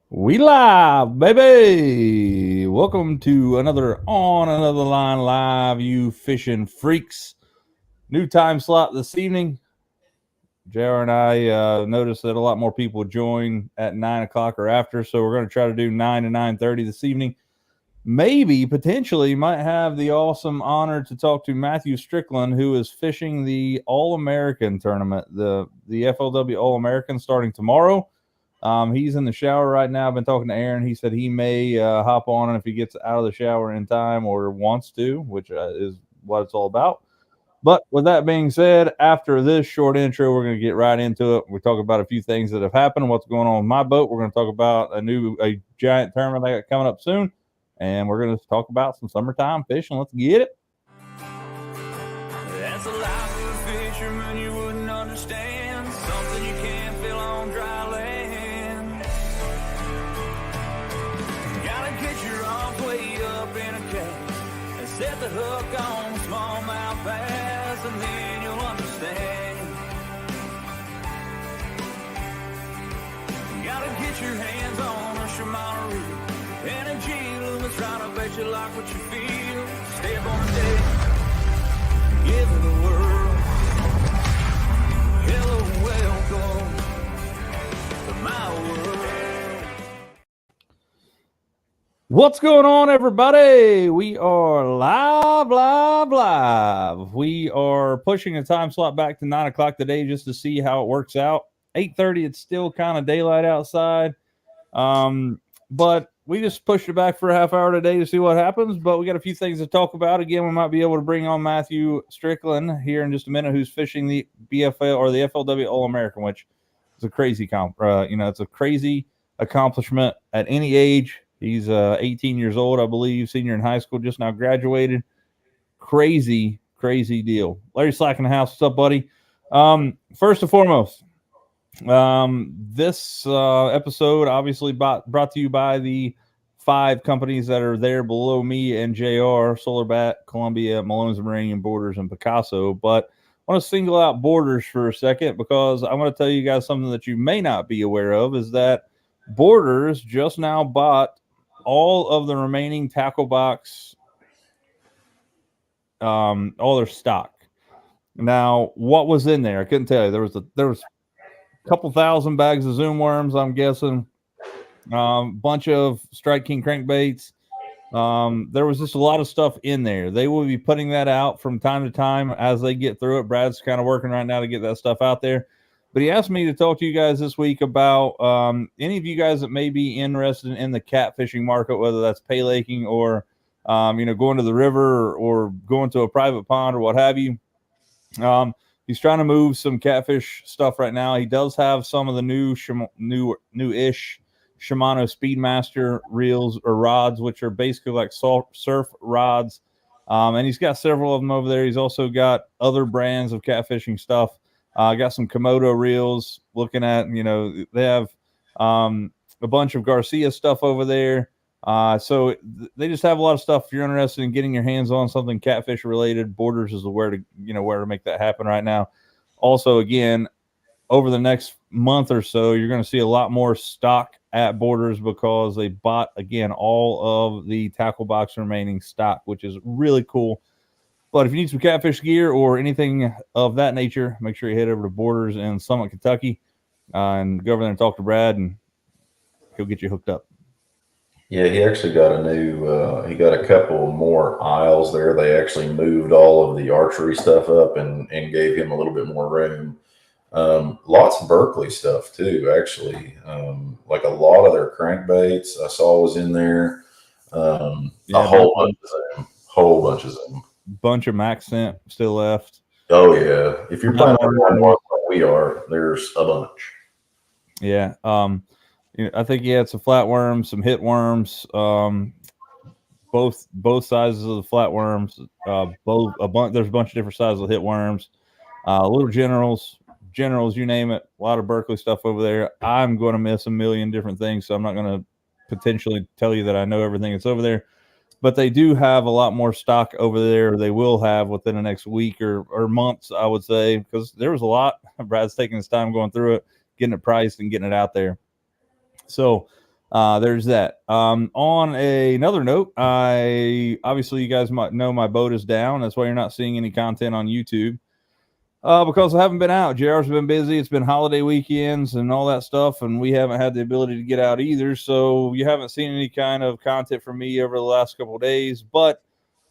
We live, baby. Welcome to another On Another Line Live, you fishing freaks. New time slot this evening. JR and I noticed that a lot more people join at 9 o'clock or after, so we're going to try to do 9 to 9:30 this evening. Maybe, potentially, might have the awesome honor to talk to Matthew Strickland, who is fishing the All-American tournament, the FLW All-American starting tomorrow. He's in the shower right now. I've been talking to Aaron. He said he may hop on if he gets out of the shower in time or wants to, which is what it's all about. But with that being said, after this short intro, we're going to get right into it. We talk about a few things that have happened, what's going on with my boat. We're going to talk about a giant tournament I got coming up soon, and we're going to talk about some summertime fishing. Let's get it. That's a life of a fisherman you wouldn't understand. Something you can't feel on dry land. Gotta get your arms way up in a cage and set the hook on smallmouth bass, and then you'll understand. Gotta get your hands on a Shimano reel and a G-Lumen trying to bet you like what you feel. Step on the deck, give it a whirl. Hello, welcome to my world. What's going on, everybody? We are live. We are pushing a time slot back to 9 o'clock today just to see how it works out. 8:30, it's still kind of daylight outside. But we just pushed it back for a half hour today to see what happens. But we got a few things to talk about. Again, we might be able to bring on Matthew Strickland here in just a minute, who's fishing the BFL or the FLW All-American, which is a crazy it's a crazy accomplishment at any age. He's 18 years old, I believe, senior in high school, just now graduated. Crazy deal. Larry Slack in the house. What's up, buddy? First and foremost, this episode obviously brought to you by the 5 companies that are there below me and JR: Solar Bat, Columbia, Malone's Marine, Borders, and Picasso. But I want to single out Borders for a second because I want to tell you guys something that you may not be aware of, is that Borders just now bought all of the remaining tackle box, all their stock. Now, what was in there? I couldn't tell you. There was a couple thousand bags of Zoom worms, I'm guessing. Bunch of Strike King crankbaits. There was just a lot of stuff in there. They will be putting that out from time to time as they get through it. Brad's kind of working right now to get that stuff out there. But he asked me to talk to you guys this week about any of you guys that may be interested in the catfishing market, whether that's paylaking or going to the river or going to a private pond or what have you. He's trying to move some catfish stuff right now. He does have some of the new-ish Shimano Speedmaster reels or rods, which are basically like surf rods. And he's got several of them over there. He's also got other brands of catfishing stuff. Got some Komodo reels. Looking at, they have a bunch of Garcia stuff over there. So they just have a lot of stuff. If you're interested in getting your hands on something catfish related, Borders is where to make that happen right now. Also, again, over the next month or so, you're going to see a lot more stock at Borders because they bought, again, all of the tackle box remaining stock, which is really cool. But if you need some catfish gear or anything of that nature, make sure you head over to Borders in Summit, Kentucky, and go over there and talk to Brad, and he'll get you hooked up. Yeah, he actually got he got a couple more aisles there. They actually moved all of the archery stuff up and gave him a little bit more room. Lots of Berkeley stuff too, actually. Like a lot of their crankbaits I saw was in there. A whole bunch of them. Bunch of Maxcent still left. Oh yeah, if you're planning on one like we are, there's a bunch. Yeah. I think he had some flatworms, some hit worms, both sizes of the flatworms. There's a bunch of different sizes of hit worms, little generals, you name it. A lot of Berkeley stuff over there. I'm going to miss a million different things, so I'm not going to potentially tell you that I know everything that's over there. But they do have a lot more stock over there. They will have within the next week or months, I would say, because there was a lot. Brad's taking his time going through it, getting it priced and getting it out there. So There's that. On another note, obviously you guys might know my boat is down. That's why you're not seeing any content on YouTube. Because I haven't been out. JR's been busy. It's been holiday weekends and all that stuff, and we haven't had the ability to get out either. So you haven't seen any kind of content from me over the last couple of days. But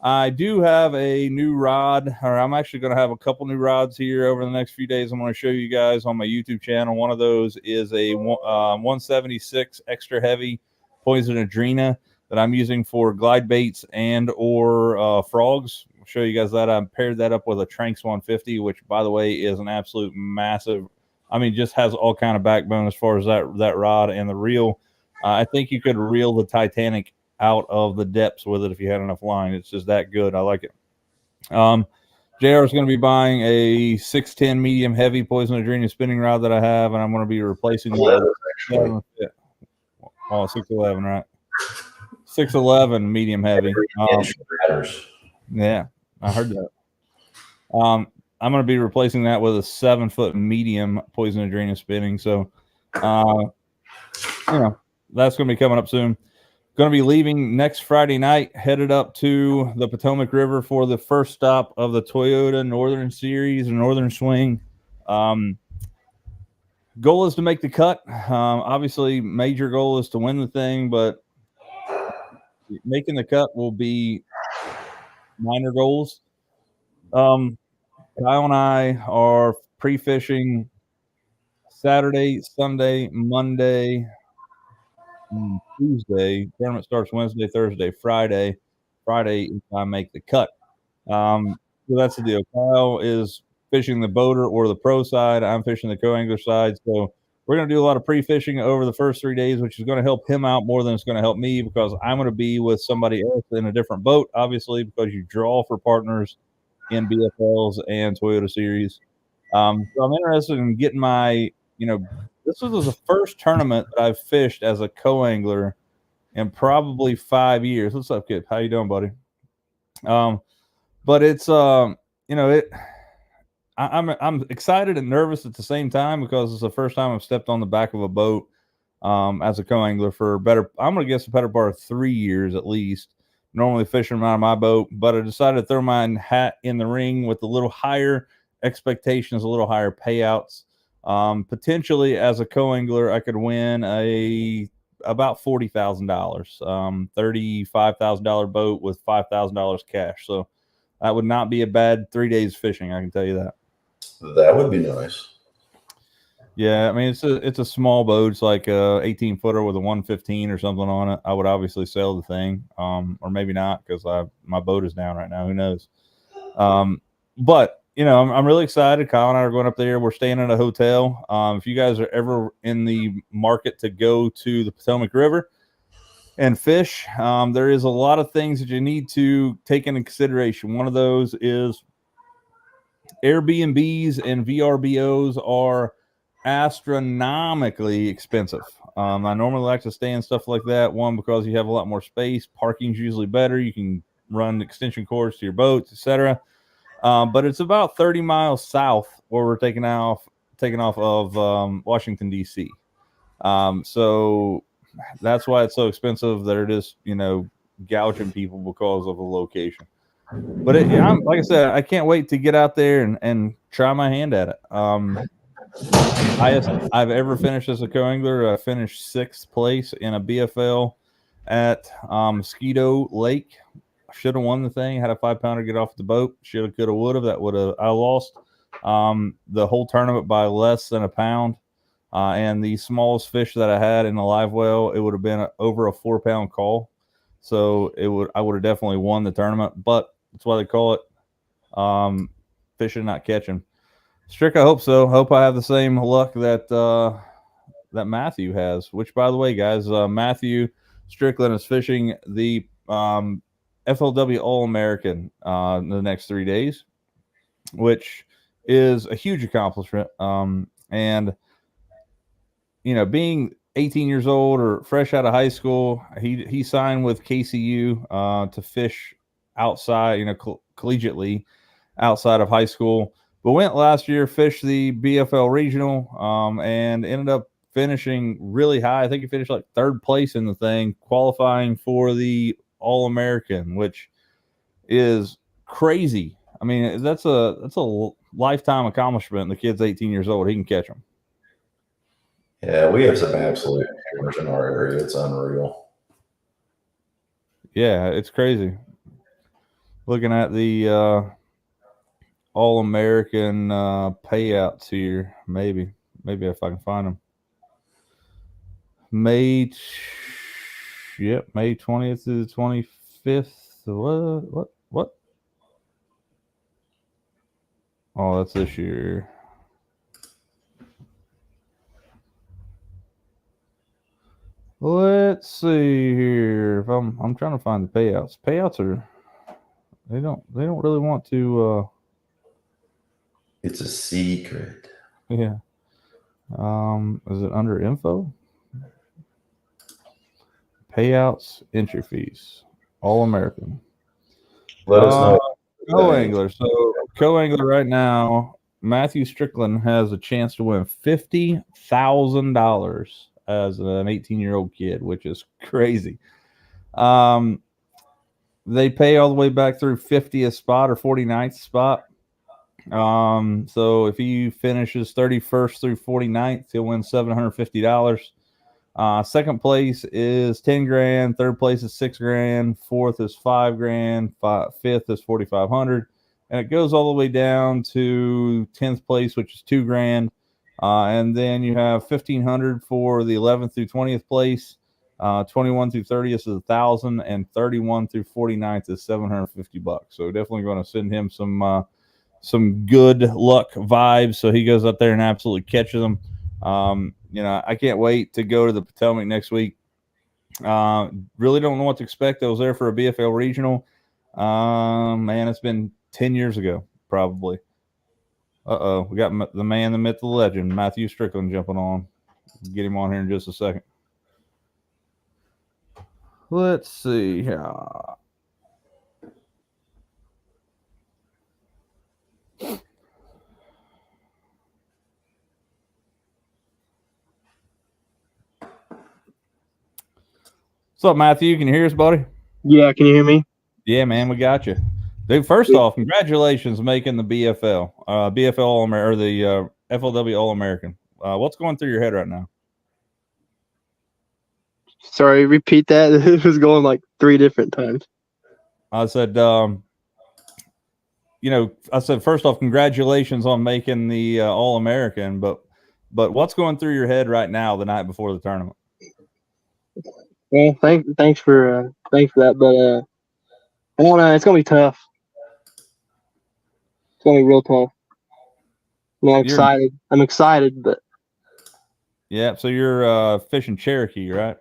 I do have a new rod, or I'm actually going to have a couple new rods here over the next few days. I'm going to show you guys on my YouTube channel. One of those is a 176 extra heavy Poison Adrena that I'm using for glide baits and or frogs. I'll show you guys that. I paired that up with a Tranx 150, which, by the way, is an absolute massive. I mean, just has all kind of backbone as far as that rod and the reel. I think you could reel the Titanic out of the depths with it if you had enough line. It's just that good. I like it. JR is going to be buying a 610 medium heavy Poison Adrena spinning rod that I have, and I'm going to be replacing the 611, right? 611 medium heavy. Yeah, I heard that. I'm going to be replacing that with a 7-foot medium Poison Adrena spinning. So, that's going to be coming up soon. Going to be leaving next Friday night, headed up to the Potomac River for the first stop of the Toyota Northern Series and Northern Swing. Goal is to make the cut. Obviously, major goal is to win the thing, but making the cut will be minor goals. Kyle and I are pre-fishing Saturday, Sunday, Monday, Tuesday. Tournament starts Wednesday, Thursday, Friday. Friday, I make the cut. So that's the deal. Kyle is fishing the boater or the pro side. I'm fishing the co-angler side. So we're going to do a lot of pre-fishing over the first 3 days, which is going to help him out more than it's going to help me, because I'm going to be with somebody else in a different boat, obviously, because you draw for partners in BFLs and Toyota Series. So I'm interested in getting my, this was the first tournament that I've fished as a co-angler in probably 5 years. What's up, kid? How you doing, buddy? But it's I'm excited and nervous at the same time, because it's the first time I've stepped on the back of a boat as a co-angler for I'm going to guess a better part of 3 years at least. Normally fishing out of my boat, but I decided to throw my hat in the ring with a little higher expectations, a little higher payouts. Potentially as a co-angler, I could win about $40,000, $35,000 boat with $5,000 cash. So that would not be a bad 3 days fishing. I can tell you that. That would be nice. Yeah, I mean, it's a small boat. It's like a 18-footer with a 115 or something on it. I would obviously sell the thing, or maybe not, because my boat is down right now. Who knows? But I'm really excited. Kyle and I are going up there. We're staying at a hotel. If you guys are ever in the market to go to the Potomac River and fish, there is a lot of things that you need to take into consideration. One of those is Airbnbs and VRBOs are astronomically expensive. I normally like to stay in stuff like that. One, because you have a lot more space. Parking's usually better. You can run extension cords to your boats, etc. But it's about 30 miles south where we're taking off of Washington, D.C. So that's why it's so expensive. They're just, gouging people because of the location. But like I said, I can't wait to get out there and try my hand at it. Highest I've ever finished as a co-angler, I finished 6th place in a BFL at Mosquito Lake. I should have won the thing. Had a 5-pounder get off the boat. Should have, could have, would have. I lost the whole tournament by less than a pound. And the smallest fish that I had in the live well, it would have been over a 4-pound call. So I would have definitely won the tournament. But that's why they call it fishing, not catching. Strick, I hope so. Hope I have the same luck that Matthew has. Which, by the way, guys, Matthew Strickland is fishing the FLW All-American in the next 3 days, which is a huge accomplishment. And being 18 years old or fresh out of high school, he signed with KCU to fish outside, collegiately outside of high school. But went last year, fished the BFL regional, and ended up finishing really high. I think he finished like third place in the thing, qualifying for the All-American, which is crazy. I mean, that's a lifetime accomplishment. The kid's 18 years old. He can catch them. Yeah, we have some absolute hammers in our area. It's unreal. Yeah, it's crazy. Looking at the All-American payouts here, maybe if I can find them. May 20th to the 25th. What? Oh, that's this year. Let's see here. If I'm trying to find the payouts. Payouts are they don't really want to It's a secret. yeah. Is it under info? Payouts, entry fees, All-American. Let us know. Co-angler. So co-angler right now, Matthew Strickland has a chance to win $50,000 as an 18-year-old kid, which is crazy. They pay all the way back through 50th spot or 49th spot. So if he finishes 31st through 49th, he'll win $750. Second place is 10 grand. Third place is 6 grand. Fourth is 5 grand. Fifth is 4,500, and it goes all the way down to 10th place, which is 2 grand. And then you have 1,500 for the 11th through 20th place. 21 through 30th is 1,000, and 31 through 49th is $750. So definitely going to send him some good luck vibes. So he goes up there and absolutely catches them. I can't wait to go to the Potomac next week. Really don't know what to expect. I was there for a BFL regional. Man, it's been 10 years ago, probably. We got the man, the myth, the legend, Matthew Strickland jumping on. Get him on here in just a second. Let's see. What's up, Matthew? Can you hear us, buddy? Yeah, can you hear me? Yeah, man, we got you. Dude, first off, congratulations making the BFL, BFL All-American, or the FLW All-American. What's going through your head right now? Sorry, repeat that. It was going like 3 different times. I said, first off, congratulations on making the All-American, but what's going through your head right now the night before the tournament? Well, thanks for that, but I don't know. It's gonna be tough. It's gonna be real tough. I'm excited, but yeah. So you're fishing Cherokee, right?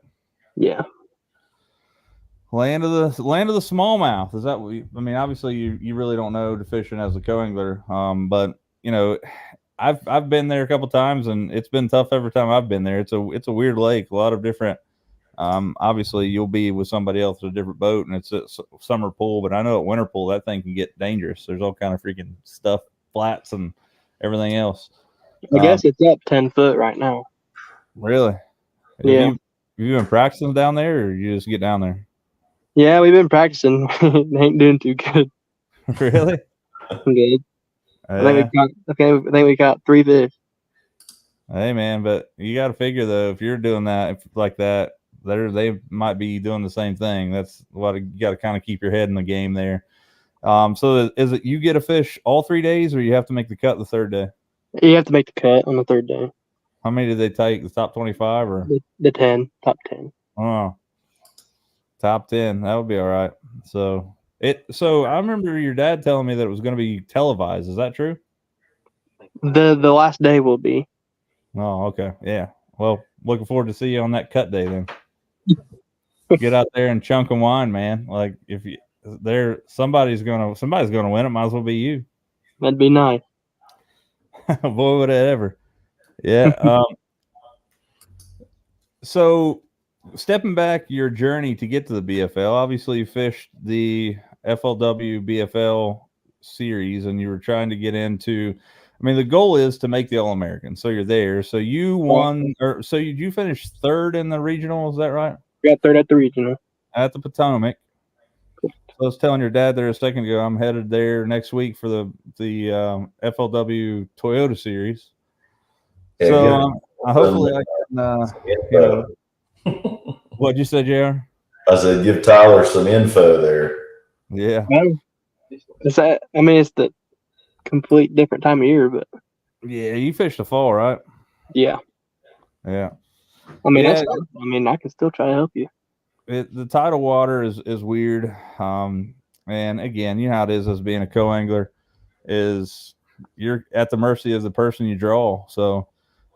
Yeah. Land of the smallmouth. Is that what I mean? Obviously, you really don't know to fishing as a co-angler, but I've been there a couple times, and it's been tough every time I've been there. It's a weird lake, a lot of different. Obviously, you'll be with somebody else in a different boat, and it's a summer pool. But I know at winter pool that thing can get dangerous. There's all kind of freaking stuff, flats, and everything else. I guess it's up 10 foot right now. Really? Yeah. Have you been practicing down there, or you just get down there? Yeah, we've been practicing. Ain't doing too good. Really? Good. I think we got 3 fish. Hey man, but you got to figure though, if you're doing that like that, they might be doing the same thing. That's what you got to kind of keep your head in the game there. So is it you get a fish all 3 days, or you have to make the cut the third day? You have to make the cut on the third day. How many did they take? The top 25 or the 10? Top 10. Oh, top 10. That would be all right. So I remember your dad telling me that it was going to be televised. Is that true? The last day will be. Oh, okay. Yeah. Well, looking forward to see you on that cut day then. Get out there and chunk and wine, man. Like if somebody's gonna win it, might as well be you. That'd be nice. Boy, would it ever. Yeah. So stepping back your journey to get to the BFL, obviously you fished the FLW BFL series and you were trying to get into, I mean, the goal is to make the All-American. So you're there. So you won, or so you finished third in the regional. Is that right? Got third at the regional. At the Potomac. So I was telling your dad there a second ago, I'm headed there next week for the FLW Toyota Series. Yeah, So hopefully I can, what'd you say, JR? I said, give Tyler some info there. Yeah. It's the complete different time of year, but Yeah, you fished the fall, right? yeah. Yeah. I mean, Yeah. I can still try to help you. The tidal water is weird. And again, you know how it is as being a co-angler, is you're at the mercy of the person you draw. So,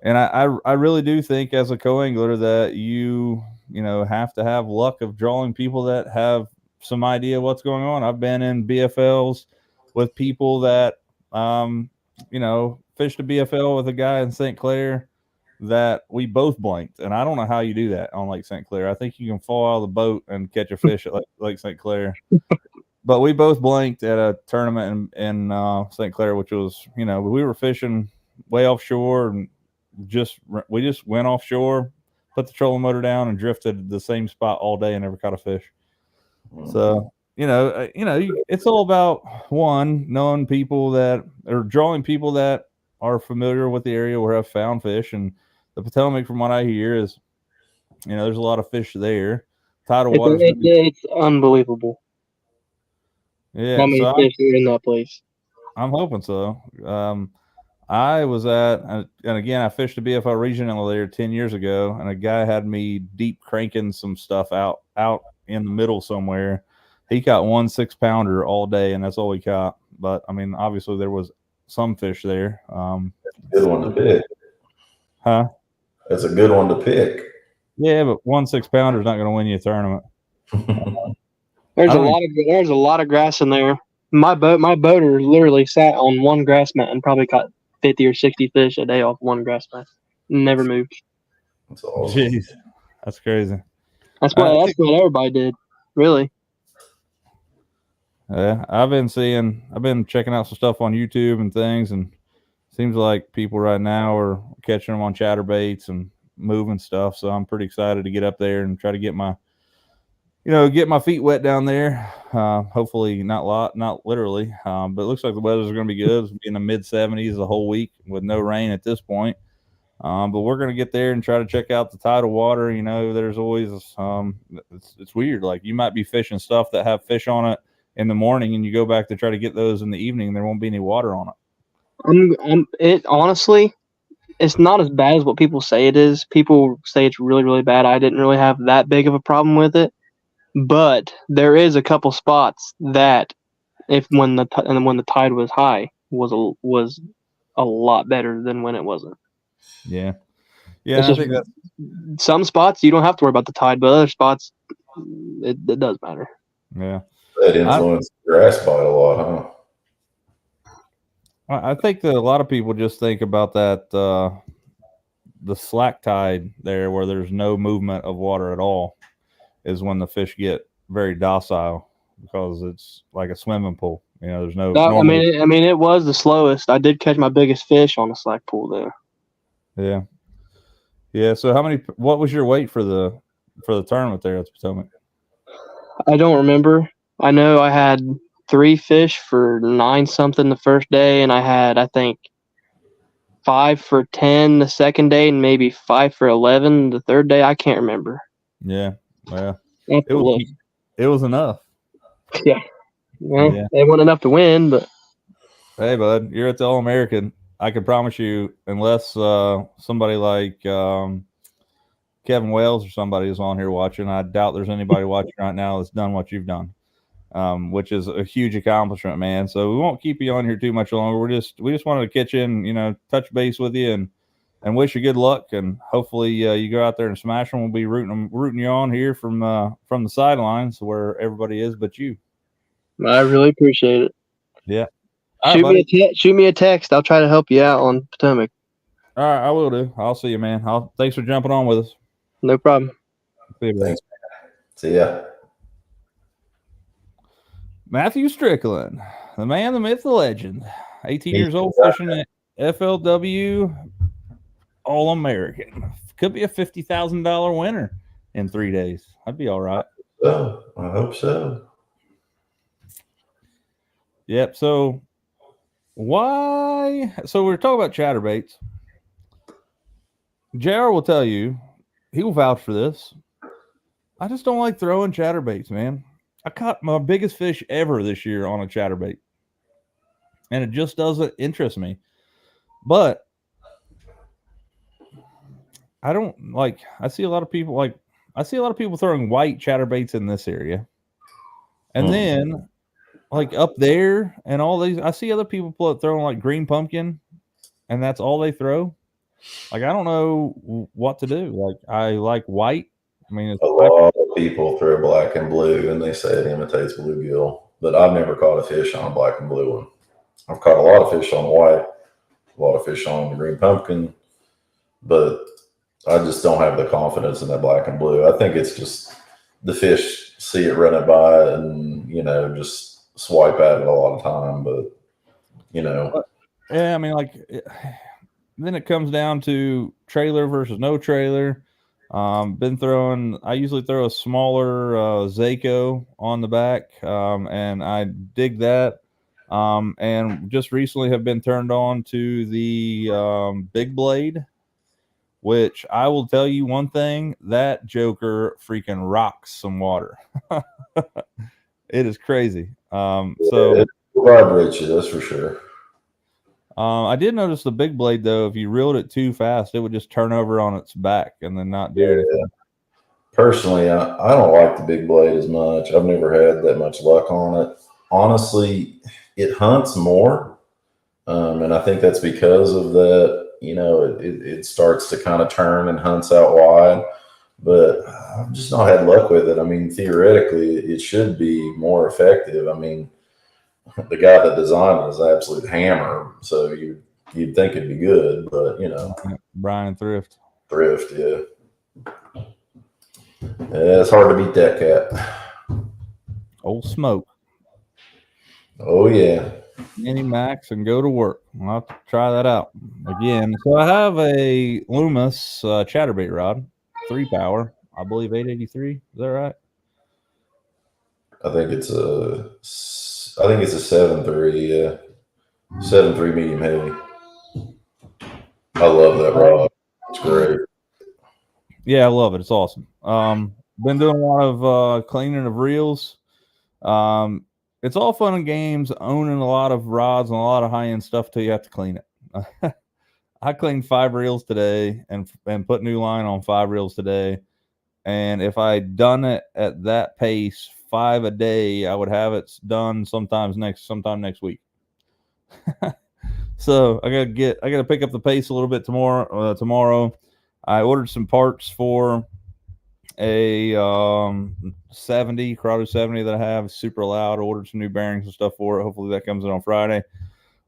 and I really do think as a co-angler that you have to have luck of drawing people that have some idea what's going on. I've been in BFLs with people that, fished a BFL with a guy in St. Clair that we both blanked. And I don't know how you do that on Lake St. Clair. I think you can fall out of the boat and catch a fish at Lake St. Clair. But we both blanked at a tournament in St. Clair, which was, we were fishing way offshore and we just went offshore, put the trolling motor down and drifted the same spot all day and never caught a fish. So, it's all about knowing people that or drawing people that are familiar with the area where I've found fish. And the Potomac, from what I hear, is, there's a lot of fish there. Tidal water. It's unbelievable. Yeah. How many fish are in that place? I'm hoping so. I was and again, I fished a BFL regional there 10 years ago, and a guy had me deep cranking some stuff out in the middle somewhere. He caught 1 6-pounder all day, and that's all he caught. But I mean, obviously there was some fish there. Good one to pick. Huh? That's a good one to pick. Yeah, but 1 6-pounder is not going to win you a tournament. There's a lot of grass in there. My boater literally sat on one grass mat and probably caught 50 or 60 fish a day off one grass mat. Never moved. That's awesome. Jeez, that's crazy. That's what everybody did, really. Yeah, I've been checking out some stuff on YouTube and things, and it seems like people right now are catching them on chatterbaits and moving stuff. So I'm pretty excited to get up there and try to get my feet wet down there. Hopefully not literally, but it looks like the weather's going to be good. It's in the mid 70s the whole week with no rain at this point. But we're going to get there and try to check out the tidal water. There's always it's weird. Like you might be fishing stuff that have fish on it in the morning, and you go back to try to get those in the evening, and there won't be any water on it. Honestly, it's not as bad as what people say it is. People say it's really, really bad. I didn't really have that big of a problem with it, but there is a couple spots that, when the tide was high, was a lot better than when it wasn't. Yeah. I think that some spots you don't have to worry about the tide, but other spots it does matter. Yeah. That influenced grass bite a lot, huh? I think that a lot of people just think about that the slack tide there, where there's no movement of water at all, is when the fish get very docile, because it's like a swimming pool. There's no. I mean, it was the slowest. I did catch my biggest fish on a slack pool there. Yeah. So what was your weight for the tournament there at the Potomac? I don't remember. I know I had 3 fish for 9 something the first day, and I had, I think, 5 for 10 the second day, and maybe 5 for 11 the third day. I can't remember. Yeah. Well, it was enough. Yeah. Well, it wasn't enough to win, but hey, bud, you're at the All-American. I can promise you, unless somebody like Kevin Wales or somebody is on here watching, I doubt there's anybody watching right now that's done what you've done, which is a huge accomplishment, man. So we won't keep you on here too much longer. We just wanted to catch in, touch base with you and wish you good luck, and hopefully you go out there and smash them. We'll be rooting you on here from the sidelines where everybody is but you. I really appreciate it. Yeah. Shoot me a text. I'll try to help you out on Potomac. All right, I will do. I'll see you, man. Thanks for jumping on with us. No problem. See you, Thanks. See ya. Matthew Strickland, the man, the myth, the legend. 18 years old, FLW All-American. Could be a $50,000 winner in 3 days. I'd be all right. So I hope so. Yep. So why? So we're talking about chatterbaits. JR will tell you, he will vouch for this. I just don't like throwing chatterbaits, man. I caught my biggest fish ever this year on a chatterbait, and it just doesn't interest me. But I don't like. I see a lot of people throwing white chatterbaits in this area, and then like up there and all these. I see other people throwing like green pumpkin, and that's all they throw. Like I don't know what to do. Like I like white. I mean, A lot of people throw black and blue, and they say it imitates bluegill. But I've never caught a fish on a black and blue one. I've caught a lot of fish on white, a lot of fish on the green pumpkin, but I just don't have the confidence in that black and blue. I think it's just the fish see it running by and, just swipe at it a lot of time. But, Yeah, I mean, like, then it comes down to trailer versus no trailer. I usually throw a smaller Zaco on the back, and I dig that. And just recently have been turned on to the big blade, which I will tell you one thing, that joker freaking rocks some water. It is crazy. So it vibrates you, that's for sure. I did notice the big blade, though, if you reeled it too fast, it would just turn over on its back and then not do anything. Personally, I don't like the big blade as much. I've never had that much luck on it. Honestly, it hunts more. And I think that's because of that, it starts to kind of turn and hunts out wide. But I've just not had luck with it. I mean, theoretically, it should be more effective. I mean, the guy that designed it is an absolute hammer, so you'd think it'd be good, but Brian Thrift, yeah, it's hard to beat that cat. Old Smoke. Oh yeah, Mini Max and go to work. I'll have to try that out again. So I have a Loomis chatterbait rod, 3-power, I believe 883. Is that right? I think it's a 7.3, yeah. 7.3 medium heavy. I love that rod. It's great. Yeah, I love it. It's awesome. Been doing a lot of cleaning of reels. It's all fun and games owning a lot of rods and a lot of high-end stuff till you have to clean it. I cleaned 5 reels today and put new line on 5 reels today. And if I'd done it at that pace, 5 a day, I would have it done sometime next week. So I gotta pick up the pace a little bit tomorrow. I ordered some parts for a 70 Corrado 70 that I have, super loud. Ordered some new bearings and stuff for it. Hopefully that comes in on Friday.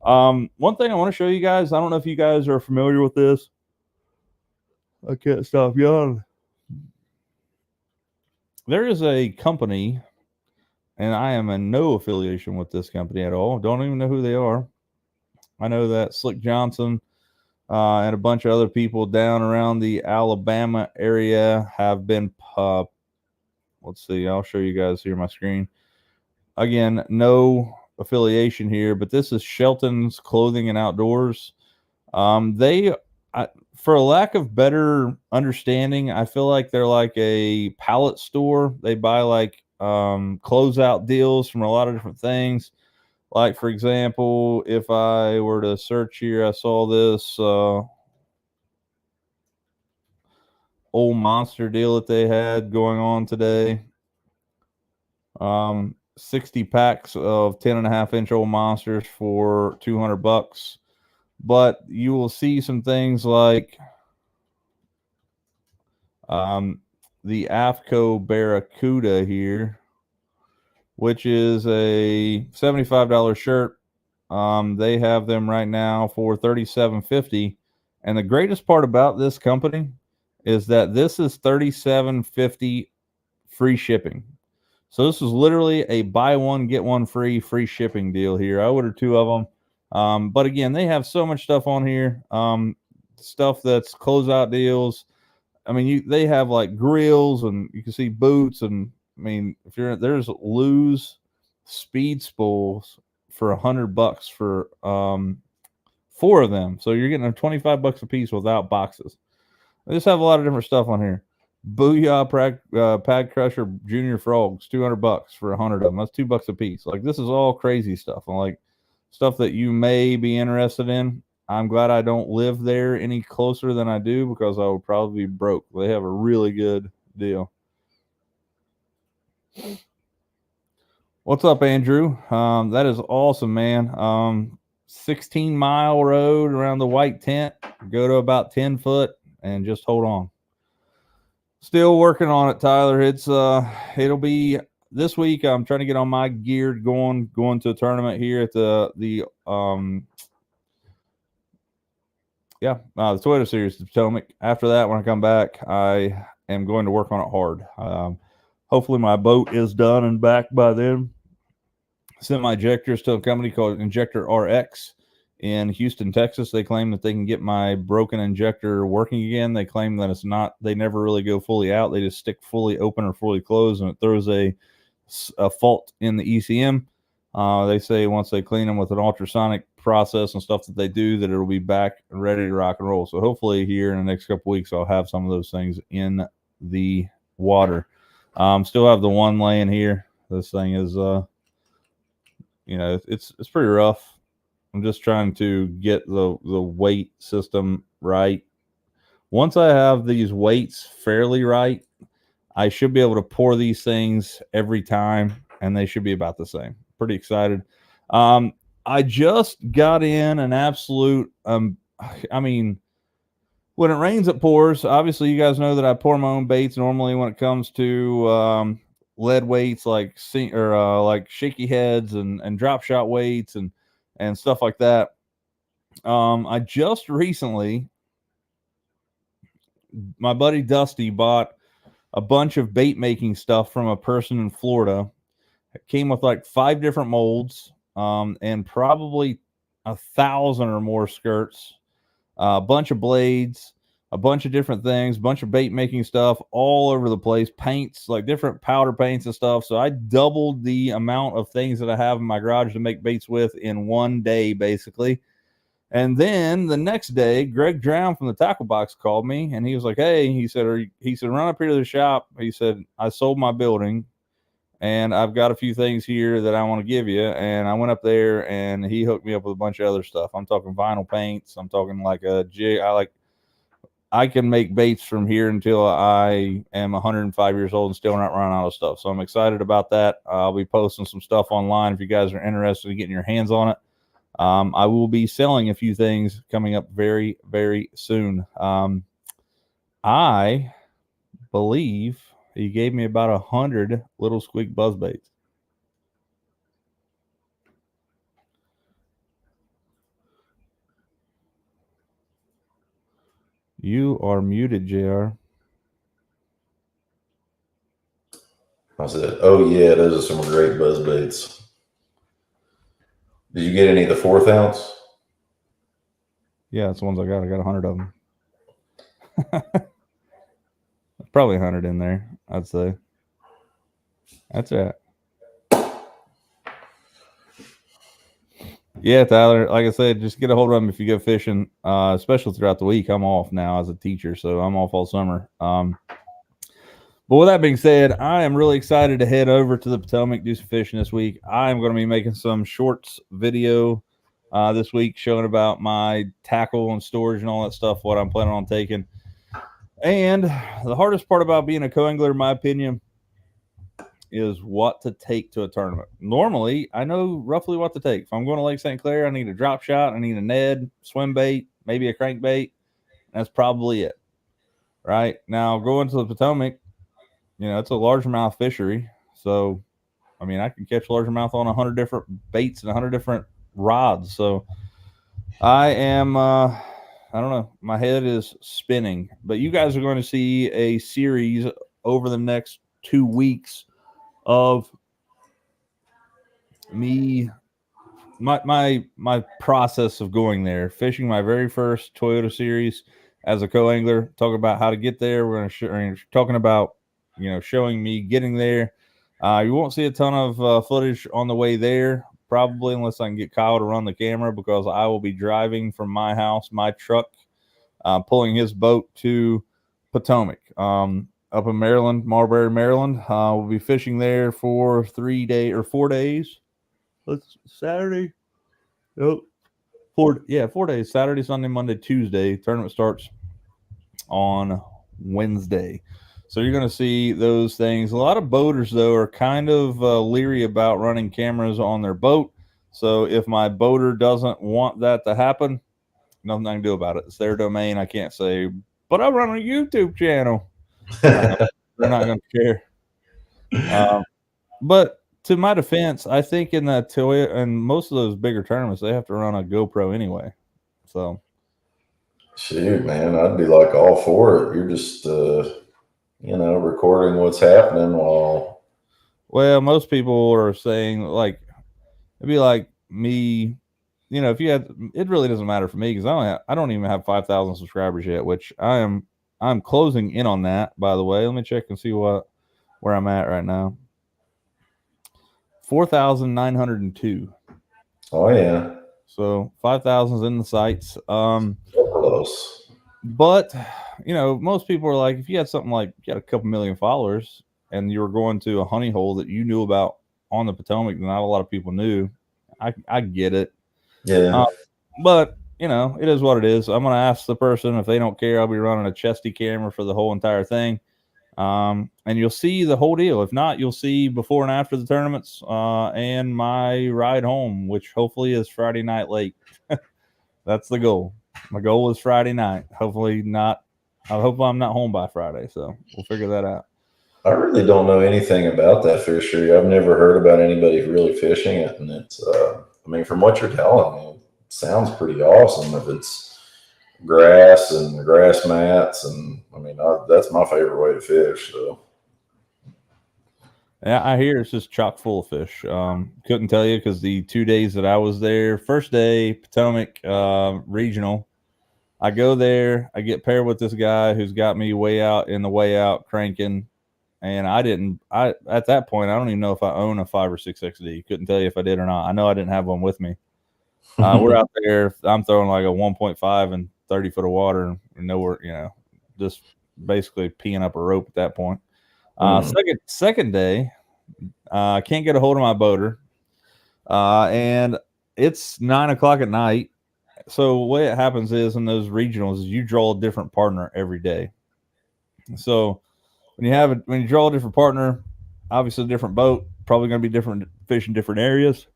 One thing I want to show you guys, I don't know if you guys are familiar with this. I can't stop yawning. There is a company, and I am in no affiliation with this company at all. Don't even know who they are. I know that Slick Johnson and a bunch of other people down around the Alabama area have been, let's see, I'll show you guys here on my screen. Again, no affiliation here, but this is Shelton's Clothing and Outdoors. For a lack of better understanding, I feel like they're like a pallet store. They buy like closeout deals from a lot of different things. Like, for example, if I were to search here, I saw this old monster deal that they had going on today. 60 packs of 10.5-inch old monsters for $200. But you will see some things like the AFCO Barracuda here, which is a $75 shirt. They have them right now for $37.50. And the greatest part about this company is that this is $37.50 free shipping. So this is literally a buy one, get one free shipping deal here. I ordered 2 of them. But again, they have so much stuff on here. Stuff that's closeout deals. I mean, they have like grills, and you can see boots, and I mean, there's Lew's speed spools for $100 for 4 of them. So you're getting them $25 a piece without boxes. They just have a lot of different stuff on here. Booyah Pad Crusher Junior Frogs, $200 for 100 of them. That's $2 a piece. Like, this is all crazy stuff. And like stuff that you may be interested in. I'm glad I don't live there any closer than I do, because I would probably be broke. They have a really good deal. What's up, Andrew? That is awesome, man. 16-mile road around the white tent. Go to about 10 foot and just hold on. Still working on it, Tyler. It'll be this week. I'm trying to get on my gear going to a tournament here at the Toyota Series, the Potomac. After that, when I come back, I am going to work on it hard. Hopefully my boat is done and back by then. Sent my injectors to a company called Injector RX in Houston, Texas. They claim that they can get my broken injector working again. They claim that it's not, they never really go fully out. They just stick fully open or fully closed, and it throws a fault in the ECM. They say once they clean them with an ultrasonic process and stuff that they do, that it'll be back and ready to rock and roll. So hopefully here in the next couple weeks, I'll have some of those things in the water. Still have the one laying here. This thing is, it's pretty rough. I'm just trying to get the weight system right. Once I have these weights fairly right, I should be able to pour these things every time, and they should be about the same. Pretty excited. I just got in an absolute, when it rains, it pours. Obviously, you guys know that I pour my own baits normally when it comes to lead weights, like shaky heads and drop shot weights and stuff like that. I just recently, my buddy Dusty bought a bunch of bait making stuff from a person in Florida. It came with like 5 different molds, and probably 1,000 or more skirts, a bunch of blades, a bunch of different things, a bunch of bait making stuff all over the place, paints, like different powder paints and stuff. So I doubled the amount of things that I have in my garage to make baits with in one day, basically. And then the next day, Greg Drown from the Tackle Box called me, and he was like, "Hey," he said, run up here to the shop. He said, "I sold my building, and I've got a few things here that I want to give you." And I went up there, and he hooked me up with a bunch of other stuff. I'm talking vinyl paints. I'm talking like a jig. I can make baits from here until I am 105 years old and still not running out of stuff. So I'm excited about that. I'll be posting some stuff online if you guys are interested in getting your hands on it. I will be selling a few things coming up very, very soon. I believe he gave me about 100 Little Squeak buzz baits. You are muted, JR. I said, "Oh yeah, those are some great buzz baits." Did you get any of the 4th ounce? Yeah, that's the ones I got. I got 100 of them. Probably 100 in there, I'd say. That's it. Yeah, Tyler, like I said, just get a hold of them if you go fishing, especially throughout the week. I'm off now as a teacher, so I'm off all summer. But with that being said, I am really excited to head over to the Potomac, do some fishing this week. I am going to be making some shorts video this week showing about my tackle and storage and all that stuff, what I'm planning on taking. And the hardest part about being a co-angler, in my opinion, is what to take to a tournament. Normally, I know roughly what to take. If I'm going to Lake St. Clair, I need a drop shot, I need a Ned, swim bait, maybe a crankbait. That's probably it. Right? Now, going to the Potomac, it's a largemouth fishery. So, I can catch largemouth on 100 different baits and 100 different rods. So, I am, I don't know, my head is spinning. But you guys are going to see a series over the next 2 weeks of me my process of going there, fishing my very first Toyota Series as a co-angler, talking about how to get there. We're going to talking about, showing me getting there. You won't see a ton of footage on the way there, probably, unless I can get Kyle to run the camera, because I will be driving from my house, my truck, pulling his boat to Potomac, up in Maryland, Marbury, Maryland. We'll be fishing there for 4 days. Let's Saturday. Oh, 4 days. Saturday, Sunday, Monday, Tuesday. Tournament starts on Wednesday. So you're going to see those things. A lot of boaters, though, are kind of leery about running cameras on their boat. So if my boater doesn't want that to happen, nothing I can do about it. It's their domain. I can't say, but I run a YouTube channel. They're not going to care. But to my defense, I think in the Toyota and most of those bigger tournaments, they have to run a GoPro anyway. So, shoot, man, I'd be like all for it. You're just, recording what's happening while. Well, most people are saying, like, it'd be like me, if you had, it really doesn't matter for me, because I don't even have 5,000 subscribers yet, which I'm closing in on that, by the way. Let me check and see where I'm at right now. 4,902. Oh yeah. So 5,000's in the sights. Close. But most people are like, if you had something like you had a couple million followers and you were going to a honey hole that you knew about on the Potomac that not a lot of people knew, I get it. Yeah. But it is what it is. I'm going to ask the person if they don't care. I'll be running a chesty camera for the whole entire thing. And you'll see the whole deal. If not, you'll see before and after the tournaments, and my ride home, which hopefully is Friday night late. That's the goal. My goal is Friday night. Hopefully not. I hope I'm not home by Friday. So we'll figure that out. I really don't know anything about that fishery. I've never heard about anybody really fishing it. And it's, from what you're telling me, it sounds pretty awesome. If it's grass and grass mats, and that's my favorite way to fish. So yeah, I hear it's just chock full of fish. Couldn't tell you, because the 2 days that I was there, first day Potomac regional, I go there, I get paired with this guy who's got me way out in the way out cranking, and I at that point I don't even know if I own a 5 or 6 XD. Couldn't tell you if I did or not. I know I didn't have one with me. We're out there. I'm throwing like a 1.5 and 30 foot of water, and nowhere, just basically peeing up a rope at that point. Second day, I can't get a hold of my boater, and it's 9 o'clock at night. So the way it happens is in those regionals is you draw a different partner every day. So when you draw a different partner, obviously a different boat, probably going to be different fish in different areas.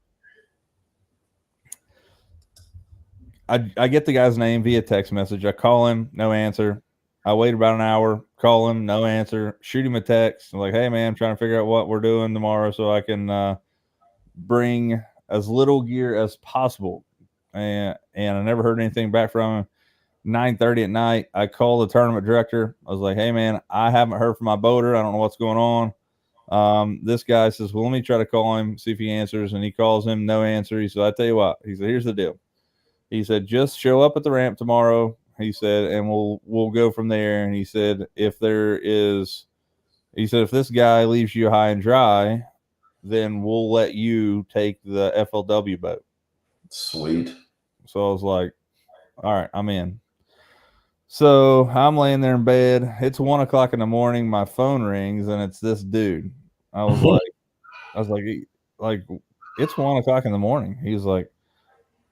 I get the guy's name via text message. I call him, no answer. I wait about an hour, call him, no answer, shoot him a text. I'm like, hey, man, I'm trying to figure out what we're doing tomorrow so I can bring as little gear as possible. And I never heard anything back from him. 9:30 at night, I call the tournament director. I was like, hey, man, I haven't heard from my boater. I don't know what's going on. This guy says, well, let me try to call him, see if he answers. And he calls him, no answer. He said, I tell you what. He said, here's the deal. He said, just show up at the ramp tomorrow. He said, and we'll go from there. And he said, if this guy leaves you high and dry, then we'll let you take the FLW boat. Sweet. So I was like, all right, I'm in. So I'm laying there in bed. It's 1 o'clock in the morning. My phone rings and it's this dude. I was like, it's 1 o'clock in the morning. He was like,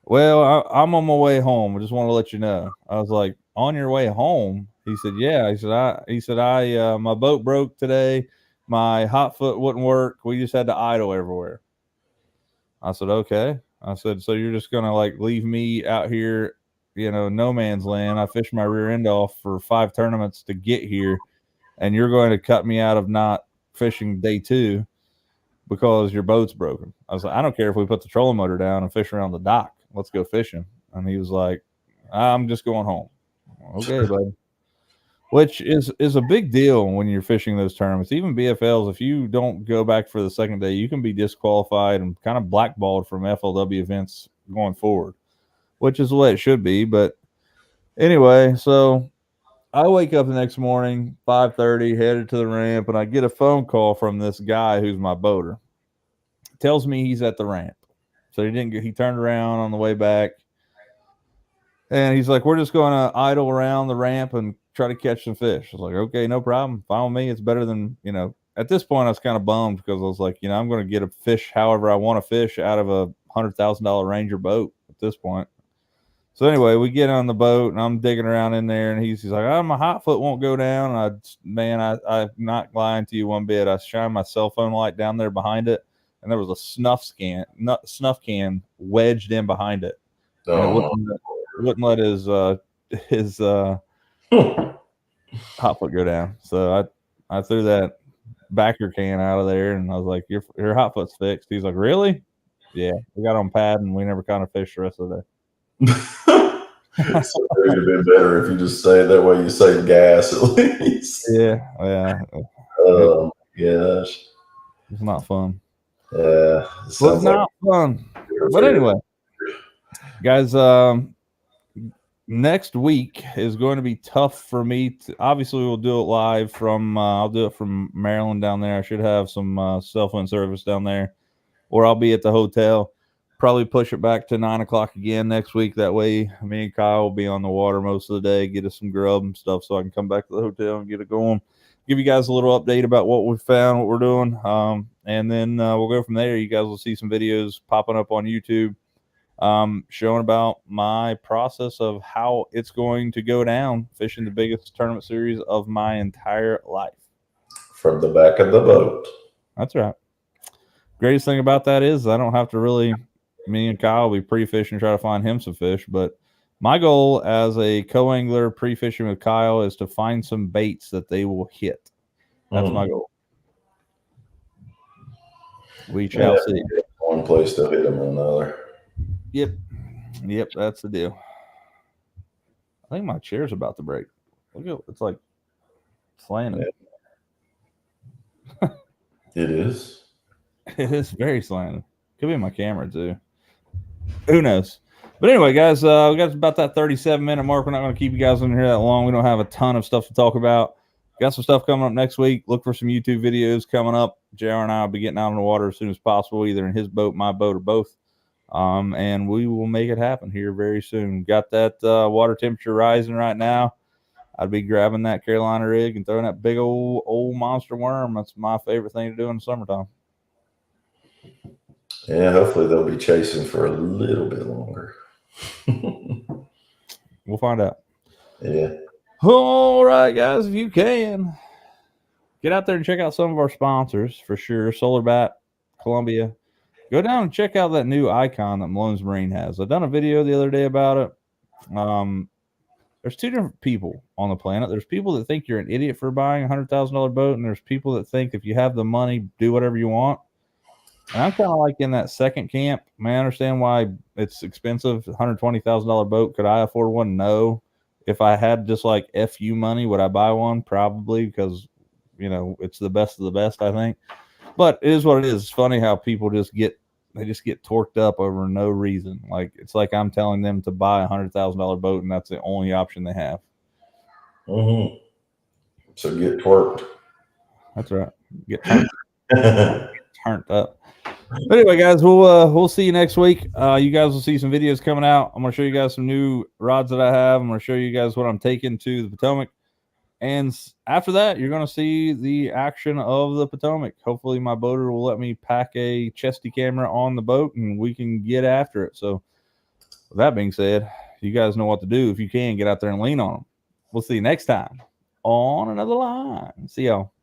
well, I'm on my way home. I just want to let you know. I was like, on your way home? He said, yeah. He said, my boat broke today. My hot foot wouldn't work. We just had to idle everywhere. I said, okay. I said, so you're just going to like leave me out here, no man's land. I fished my rear end off for 5 tournaments to get here, and you're going to cut me out of not fishing day 2 because your boat's broken. I was like, I don't care if we put the trolling motor down and fish around the dock. Let's go fishing. And he was like, I'm just going home. Okay, buddy. Which is a big deal when you're fishing those tournaments. Even BFLs, if you don't go back for the second day, you can be disqualified and kind of blackballed from FLW events going forward, which is the way it should be. But anyway, so I wake up the next morning, 5:30, headed to the ramp, and I get a phone call from this guy who's my boater. Tells me he's at the ramp. So he turned around on the way back. And he's like, we're just going to idle around the ramp and try to catch some fish. I was like, okay, no problem. Fine with me. It's better than, at this point I was kind of bummed because I was like, I'm going to get a fish however I want to fish out of a $100,000 Ranger boat at this point. So anyway, we get on the boat and I'm digging around in there and he's like, oh, my hot foot won't go down. And I'm not lying to you one bit. I shined my cell phone light down there behind it and there was a snuff can wedged in behind it. And it wouldn't let his hot foot go down. So I threw that backer can out of there and I was like, your hot foot's fixed. He's like, really? Yeah, we got on pad and we never caught a fish the rest of the day. So it would have been better if you just say it that way. You save gas at least. Yeah. Oh gosh, it's not fun. Yeah, it's not fun. But anyway, guys, next week is going to be tough for me. Obviously, we'll do it live from. I'll do it from Maryland down there. I should have some cell phone service down there, or I'll be at the hotel. Probably push it back to 9 o'clock again next week. That way, me and Kyle will be on the water most of the day, get us some grub and stuff, so I can come back to the hotel and get it going. Give you guys a little update about what we found, what we're doing, and then we'll go from there. You guys will see some videos popping up on YouTube. Showing about my process of how it's going to go down fishing the biggest tournament series of my entire life. From the back of the boat. That's right. Greatest thing about that is I don't have to really, me and Kyle will be pre-fishing and try to find him some fish, but my goal as a co-angler pre-fishing with Kyle is to find some baits that they will hit. That's my goal. We shall see. One place to hit them, another. Yep, that's the deal. I think my chair's about to break. Look at it's like slanted. It is. It is very slanted. Could be my camera too. Who knows? But anyway, guys, we got about that 37-minute mark. We're not going to keep you guys in here that long. We don't have a ton of stuff to talk about. Got some stuff coming up next week. Look for some YouTube videos coming up. JR and I will be getting out on the water as soon as possible, either in his boat, my boat, or both. And we will make it happen here very soon. Got that water temperature rising right now. I'd be grabbing that Carolina rig and throwing that big old monster worm. That's my favorite thing to do in the summertime. Yeah, hopefully they'll be chasing for a little bit longer. We'll find out. Yeah. All right, guys, if you can, get out there and check out some of our sponsors for sure. Solar Bat, Columbia. Go down and check out that new icon that Malone's Marine has. I've done a video the other day about it. There's two different people on the planet. There's people that think you're an idiot for buying a $100,000 boat, and there's people that think if you have the money, do whatever you want. And I'm kind of like in that second camp. I understand why it's expensive. $120,000 boat. Could I afford one? No. If I had just like FU money, would I buy one? Probably, because it's the best of the best, I think. But it is what it is. It's funny how people just get torqued up over no reason. Like it's like I'm telling them to buy a $100,000 boat, and that's the only option they have. Mm-hmm. So get twerked. That's right. Get turned up. But anyway, guys, we'll see you next week. You guys will see some videos coming out. I'm going to show you guys some new rods that I have. I'm going to show you guys what I'm taking to the Potomac. And after that, you're going to see the action of the Potomac. Hopefully my boater will let me pack a chesty camera on the boat and we can get after it. So with that being said, you guys know what to do. If you can, get out there and lean on them. We'll see you next time on Another Line. See y'all.